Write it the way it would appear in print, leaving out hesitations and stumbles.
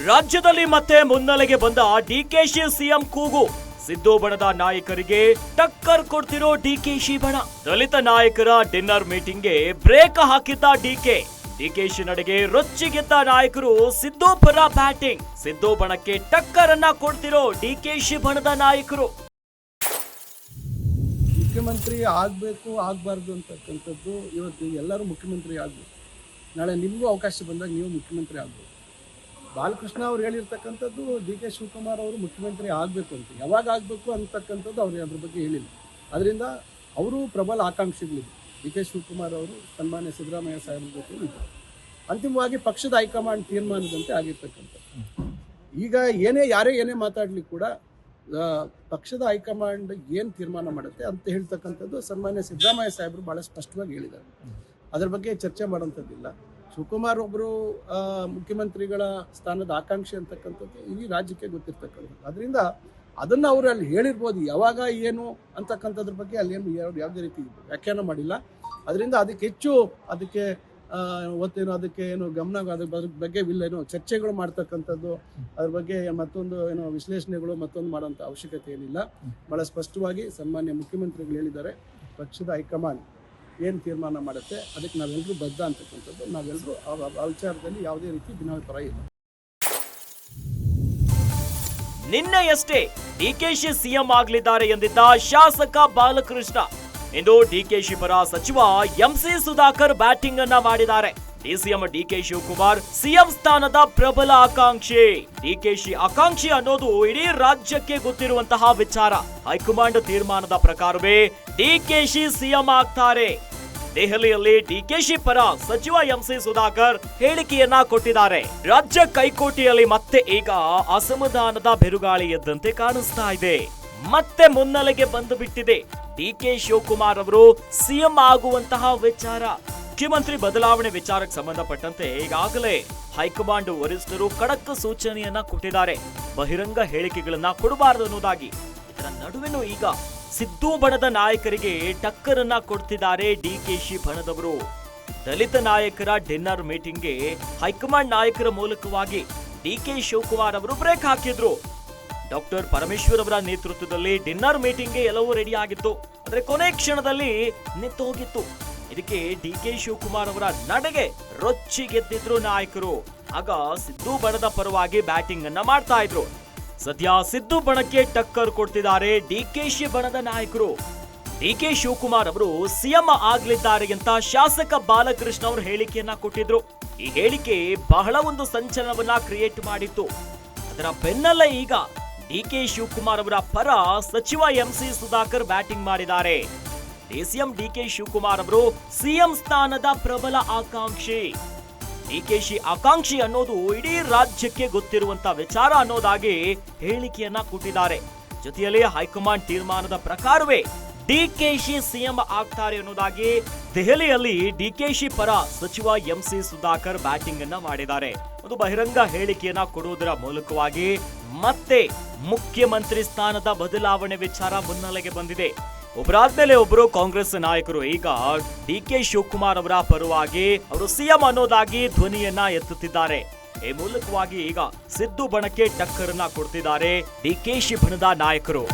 ರಾಜ್ಯದಲ್ಲಿ ಮತ್ತೆ ಮುನ್ನೆಲೆಗೆ ಬಂದ ಡಿಕೆಶಿ ಸಿಎಂ ಕೂಗು. ಸಿದ್ದು ಬಣದ ನಾಯಕರಿಗೆ ಟಕ್ಕರ್ ಕೊಡ್ತಿರೋ ಡಿಕೆಶಿ ಬಣ. ದಲಿತ ನಾಯಕರ ಡಿನ್ನರ್ ಮೀಟಿಂಗ್ಗೆ ಬ್ರೇಕ್ ಹಾಕಿದ್ದ ಡಿಕೆಶಿ ನಡೆಗೆ ರೊಚ್ಚಿಗೆದ್ದ ನಾಯಕರು ಸಿದ್ದು ಪರ ಬ್ಯಾಟಿಂಗ್. ಸಿದ್ದು ಬಣಕ್ಕೆ ಟಕ್ಕರ್ ಅನ್ನ ಕೊಡ್ತಿರೋ ಡಿಕೆಶಿ ಬಣದ ನಾಯಕರು. ಮುಖ್ಯಮಂತ್ರಿ ಆಗಬೇಕು ಆಗಬಾರ್ದು ಅಂತಕ್ಕಂಥದ್ದು ಇವತ್ತು ಎಲ್ಲರೂ ಮುಖ್ಯಮಂತ್ರಿ ಆಗಬೇಕು. ನಾಳೆ ನಿಮಗೂ ಅವಕಾಶ ಬಂದಾಗ ನೀವು ಮುಖ್ಯಮಂತ್ರಿ ಆಗಬೇಕು. ಬಾಲಕೃಷ್ಣ ಅವರು ಹೇಳಿರ್ತಕ್ಕಂಥದ್ದು ಡಿ.ಕೆ. ಶಿವಕುಮಾರ್ ಅವರು ಮುಖ್ಯಮಂತ್ರಿ ಆಗಬೇಕು ಅಂತ. ಯಾವಾಗ ಆಗಬೇಕು ಅಂತಕ್ಕಂಥದ್ದು ಅವ್ರು ಅದ್ರ ಬಗ್ಗೆ ಹೇಳಿಲ್ಲ. ಅದರಿಂದ ಅವರು ಪ್ರಬಲ ಆಕಾಂಕ್ಷಿಗಳಿದ್ರು. ಡಿ.ಕೆ. ಶಿವಕುಮಾರ್ ಅವರು ಸನ್ಮಾನ್ಯ ಸಿದ್ದರಾಮಯ್ಯ ಸಾಹೇಬ್ರ ಜೊತೆ ಇದ್ದರು. ಅಂತಿಮವಾಗಿ ಪಕ್ಷದ ಹೈಕಮಾಂಡ್ ತೀರ್ಮಾನದಂತೆ ಆಗಿರ್ತಕ್ಕಂಥದ್ದು. ಈಗ ಯಾರೇ ಏನೇ ಮಾತಾಡಲಿ ಕೂಡ ಪಕ್ಷದ ಹೈಕಮಾಂಡ್ ಏನು ತೀರ್ಮಾನ ಮಾಡುತ್ತೆ ಅಂತ ಹೇಳ್ತಕ್ಕಂಥದ್ದು ಸನ್ಮಾನ್ಯ ಸಿದ್ದರಾಮಯ್ಯ ಸಾಹೇಬರು ಭಾಳ ಸ್ಪಷ್ಟವಾಗಿ ಹೇಳಿದ್ದಾರೆ. ಅದರ ಬಗ್ಗೆ ಚರ್ಚೆ ಮಾಡೋಂಥದ್ದಿಲ್ಲ. ಶಿವಕುಮಾರ್ ಒಬ್ಬರು ಮುಖ್ಯಮಂತ್ರಿಗಳ ಸ್ಥಾನದ ಆಕಾಂಕ್ಷೆ ಅಂತಕ್ಕಂಥದ್ದು ಇಡೀ ರಾಜ್ಯಕ್ಕೆ ಗೊತ್ತಿರ್ತಕ್ಕಂಥದ್ದು. ಅದರಿಂದ ಅದನ್ನು ಅವರು ಅಲ್ಲಿ ಹೇಳಿರ್ಬೋದು. ಯಾವಾಗ ಏನು ಅಂತಕ್ಕಂಥದ್ರ ಬಗ್ಗೆ ಅಲ್ಲೇನು ಯಾವುದೇ ರೀತಿ ವ್ಯಾಖ್ಯಾನ ಮಾಡಿಲ್ಲ. ಅದರಿಂದ ಅದಕ್ಕೆ ಒತ್ತೇನು ಅದಕ್ಕೆ ಏನು ಗಮನ ಅದ್ರ ಬಗ್ಗೆ ಏನೋ ಚರ್ಚೆಗಳು ಮಾಡ್ತಕ್ಕಂಥದ್ದು, ಅದ್ರ ಬಗ್ಗೆ ಮತ್ತೊಂದು ಏನೋ ವಿಶ್ಲೇಷಣೆಗಳು ಮತ್ತೊಂದು ಮಾಡೋಂಥ ಅವಶ್ಯಕತೆ ಏನಿಲ್ಲ. ಭಾಳ ಸ್ಪಷ್ಟವಾಗಿ ಸನ್ಮಾನ್ಯ ಮುಖ್ಯಮಂತ್ರಿಗಳು ಹೇಳಿದ್ದಾರೆ. ಪಕ್ಷದ ಹೈಕಮಾಂಡ್ ಏನು ತೀರ್ಮಾನ ಮಾಡುತ್ತೆ ಅದಕ್ಕೆ ನಾವೆಲ್ಲರೂ ಬದ್ಧ ಅಂತಕ್ಕಂಥದ್ದು. ನಾವೆಲ್ಲರೂ ಆ ವಿಚಾರದಲ್ಲಿ ಯಾವುದೇ ರೀತಿ ಭಿನ್ನಾಭಿಪ್ರಾಯ ಇಲ್ಲ. ನಿನ್ನೆಯಷ್ಟೇ ಡಿಕೆಶಿ ಸಿಎಂ ಆಗಲಿದ್ದಾರೆ ಎಂದಿದ್ದ ಶಾಸಕ ಬಾಲಕೃಷ್ಣ ಇಂದು ಡಿಕೆಶಿ ಪರ ಸಚಿವ ಎಂಸಿ ಸುಧಾಕರ್ ಬ್ಯಾಟಿಂಗ್ ಅನ್ನ ಮಾಡಿದ್ದಾರೆ. ಡಿಸಿಎಂ ಡಿಕೆ ಶಿವಕುಮಾರ್ ಸಿಎಂ ಸ್ಥಾನದ ಪ್ರಬಲ ಆಕಾಂಕ್ಷಿ. ಡಿಕೆಶಿ ಆಕಾಂಕ್ಷಿ ಅನ್ನೋದು ಇಡೀ ರಾಜ್ಯಕ್ಕೆ ಗೊತ್ತಿರುವಂತಹ ವಿಚಾರ. ಹೈಕಮಾಂಡ್ ತೀರ್ಮಾನದ ಪ್ರಕಾರವೇ ಡಿಕೆಶಿ ಸಿಎಂ ಆಗ್ತಾರೆ. ದೆಹಲಿಯಲ್ಲಿ ಡಿಕೆಶಿ ಪರ ಸಚಿವ ಎಂಸಿ ಸುಧಾಕರ್ ಹೇಳಿಕೆಯನ್ನ ಕೊಟ್ಟಿದ್ದಾರೆ. ರಾಜ್ಯ ಕೈಕೋಟೆಯಲ್ಲಿ ಮತ್ತೆ ಈಗ ಅಸಮಾಧಾನದ ಬಿರುಗಾಳಿ ಎದ್ದಂತೆ ಕಾಣಿಸ್ತಾ ಇದೆ. ಮತ್ತೆ ಮುನ್ನೆಲೆಗೆ ಬಂದು ಬಿಟ್ಟಿದೆ ಡಿಕೆ ಶಿವಕುಮಾರ್ ಅವರು ಸಿಎಂ ಆಗುವಂತಹ ವಿಚಾರ. ಮುಖ್ಯಮಂತ್ರಿ ಬದಲಾವಣೆ ವಿಚಾರಕ್ಕೆ ಸಂಬಂಧಪಟ್ಟಂತೆ ಈಗಾಗಲೇ ಹೈಕಮಾಂಡ್ ವರಿಷ್ಠರು ಖಡಕ್ ಸೂಚನೆಯನ್ನ ಕೊಟ್ಟಿದ್ದಾರೆ. ಬಹಿರಂಗ ಹೇಳಿಕೆಗಳನ್ನ ಕೊಡಬಾರದು ಅನ್ನೋದಾಗಿ. ಇದರ ನಡುವೆನೂ ಈಗ ಸಿದ್ದು ಬಣದ ನಾಯಕರಿಗೆ ಟಕ್ಕರನ್ನ ಕೊಡ್ತಿದ್ದಾರೆ ಡಿಕೆಶಿ ಬಣದವರು. ದಲಿತ ನಾಯಕರ ಡಿನ್ನರ್ ಮೀಟಿಂಗ್ಗೆ ಹೈಕಮಾಂಡ್ ನಾಯಕರ ಮೂಲಕವಾಗಿ ಡಿಕೆ ಶಿವಕುಮಾರ್ ಅವರು ಬ್ರೇಕ್ ಹಾಕಿದ್ರು. ಡಾಕ್ಟರ್ ಪರಮೇಶ್ವರ್ ಅವರ ನೇತೃತ್ವದಲ್ಲಿ ಡಿನ್ನರ್ ಮೀಟಿಂಗ್ಗೆ ಎಲ್ಲವೂ ರೆಡಿ ಆಗಿತ್ತು. ಆದ್ರೆ ಕೊನೆ ಕ್ಷಣದಲ್ಲಿ ನಿಂತು ಹೋಗಿತ್ತು. ಇದಕ್ಕೆ ಡಿಕೆ ಶಿವಕುಮಾರ್ ಅವರ ನಡೆಗೆ ರೊಚ್ಚಿಗೆದ್ದಿದ್ರು ನಾಯಕರು. ಆಗ ಸಿದ್ದು ಬಣದ ಪರವಾಗಿ ಬ್ಯಾಟಿಂಗ್ ಅನ್ನ ಮಾಡ್ತಾ ಇದ್ರು. ಸದ್ಯ ಸಿದ್ದು ಬಣಕ್ಕೆ ಟಕ್ಕರ್ ಕೊಡ್ತಿದ್ದಾರೆ ಡಿಕೆಶಿ ಬಣದ ನಾಯಕರು. ಡಿಕೆ ಶಿವಕುಮಾರ್ ಅವರು ಸಿಎಂ ಆಗ್ಲಿದ್ದಾರೆ ಅಂತ ಶಾಸಕ ಬಾಲಕೃಷ್ಣ ಅವರು ಹೇಳಿಕೆಯನ್ನ ಕೊಟ್ಟಿದ್ರು. ಈ ಹೇಳಿಕೆ ಬಹಳ ಒಂದು ಸಂಚಲನವನ್ನ ಕ್ರಿಯೇಟ್ ಮಾಡಿತ್ತು. ಅದರ ಬೆನ್ನಲ್ಲೇ ಈಗ ಡಿಕೆ ಶಿವಕುಮಾರ್ ಅವರ ಪರ ಸಚಿವ ಎಂಸಿ ಸುಧಾಕರ್ ಬ್ಯಾಟಿಂಗ್ ಮಾಡಿದ್ದಾರೆ. ಡಿಸಿಎಂ ಡಿಕೆ ಶಿವಕುಮಾರ್ ಅವರು ಸಿಎಂ ಸ್ಥಾನದ ಪ್ರಬಲ ಆಕಾಂಕ್ಷಿ. ಡಿಕೆಶಿ ಆಕಾಂಕ್ಷಿ ಅನ್ನೋದು ಇಡೀ ರಾಜ್ಯಕ್ಕೆ ಗೊತ್ತಿರುವಂತ ವಿಚಾರ ಅನ್ನೋದಾಗಿ ಹೇಳಿಕೆಯನ್ನ ಕೊಟ್ಟಿದ್ದಾರೆ. ಜೊತೆಯಲ್ಲಿ ಹೈಕಮಾಂಡ್ ತೀರ್ಮಾನದ ಪ್ರಕಾರವೇ ಡಿಕೆಶಿ ಸಿಎಂ ಆಗ್ತಾರೆ ಅನ್ನೋದಾಗಿ ದೆಹಲಿಯಲ್ಲಿ ಡಿಕೆಶಿ ಪರ ಸಚಿವ ಎಂಸಿ ಸುಧಾಕರ್ ಬ್ಯಾಟಿಂಗ್ ಅನ್ನ ಮಾಡಿದ್ದಾರೆ. ಒಂದು ಬಹಿರಂಗ ಹೇಳಿಕೆಯನ್ನ ಕೊಡುವುದರ ಮೂಲಕವಾಗಿ ಮತ್ತೆ ಮುಖ್ಯಮಂತ್ರಿ ಸ್ಥಾನದ ಬದಲಾವಣೆ ವಿಚಾರ ಮುನ್ನೆಲೆಗೆ ಬಂದಿದೆ. ಒಬ್ಬರಾದ್ಮೇಲೆ ಒಬ್ಬರು ಕಾಂಗ್ರೆಸ್ ನಾಯಕರು ಈಗ ಡಿಕೆ ಶಿವಕುಮಾರ್ ಅವರ ಪರವಾಗಿ ಅವರು ಸಿಎಂ ಅನ್ನೋದಾಗಿ ಧ್ವನಿಯನ್ನ ಎತ್ತುತ್ತಿದ್ದಾರೆ. ಈ ಮೂಲಕವಾಗಿ ಈಗ ಸಿದ್ದು ಬಣಕ್ಕೆ ಟಕ್ಕರನ್ನ ಕೊಡ್ತಿದ್ದಾರೆ ಡಿಕೆಶಿ ಬಣದ ನಾಯಕರು.